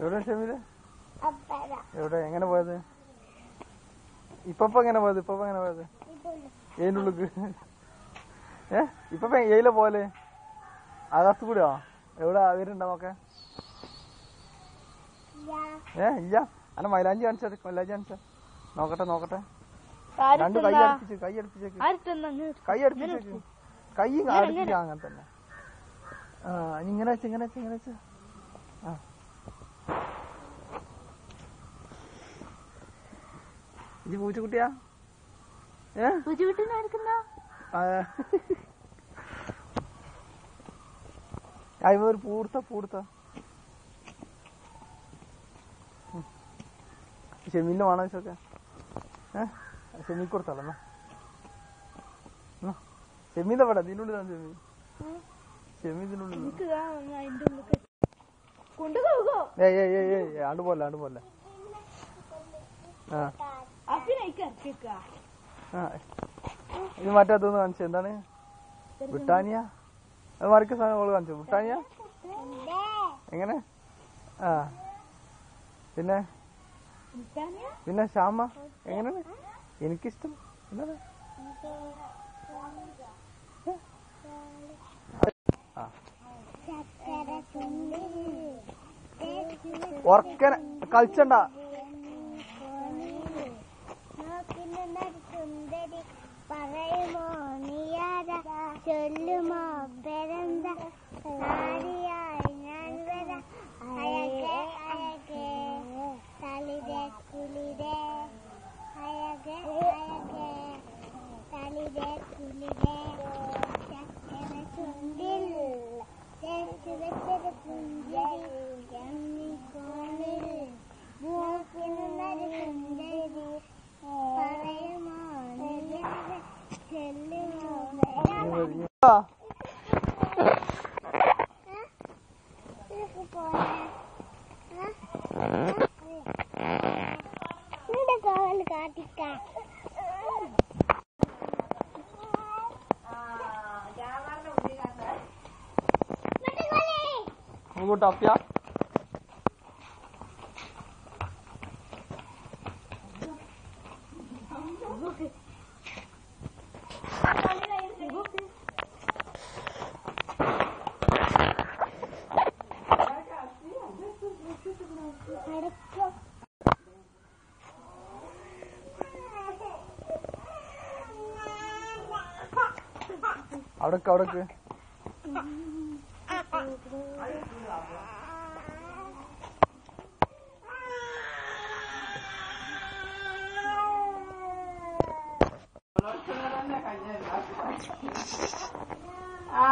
എവിടെ ഷമീല്? എവിടെ എങ്ങനെ പോയത്? ഇപ്പൊ എങ്ങനെ പോയത്? എങ്ങനെ പോയത്? ഏനുള്ളിക്ക് ഇപ്പൊ ഏയില പോലെ അകത്ത് കൂടെയോ? എവിടെ വരുന്നുണ്ടോ നോക്കെ? ഇല്ല. അന്നെ മൈലാഞ്ചി കാണിച്ചത്. മൈലാഞ്ചി കാണിച്ച നോക്കട്ടെ. രണ്ട് കൈ അടുപ്പിച്ചേക്ക്. കൈ അടുപ്പിച്ചേക്ക് അങ്ങനെ തന്നെ. ഇങ്ങനെ വെച്ച് ആ ഇത് പൂച്ചക്കുട്ടിയാ? ഒരു പൂർത്ത ഷെമീലിന് വേണം വെച്ചൊക്കെ. ഷെമീൽ കൊടുത്താലോ? ഷെമീൽ എവിടെ? ഇതിനുള്ളിലാണ് ഷെമീൽ ഇതിനുള്ളിൽ. ആണ്ട് പോലെ ഇത് മറ്റേതൊന്ന് കാണിച്ചു. എന്താണ്? ബ്രിട്ടാനിയ. അത് മറിക്ക സാധനം ഓള് കാണിച്ചു. ബ്രിട്ടാനിയ എങ്ങനെ? പിന്നെ ഷാമ എങ്ങനെയാണ്? എനിക്കിഷ്ടം. എന്താണ്? ഉറക്കനെ കളിച്ചണ്ട. പറയുമോ നീയാര ചൊല്ലുമോ പെരന്ത നാരിയായി ഞാൻ വരാം. അഴകെ അഴകെ തളിരെ കുളിരെ അഴകെ അഴകെ തളിരെ കുളിരെ ചക്കര ചുണ്ടിൽ ചേർത്ത് വെച്ചത് പുഞ്ചിരി എമ്മിക്കോണിൽ മൂക്കിന് നരി സുന്ദരി പറയുമോ നീയാര ചൊല്ലുമോ കാട്ടിക്ക. ടോപ്പിയാ അവിടക്ക് ആ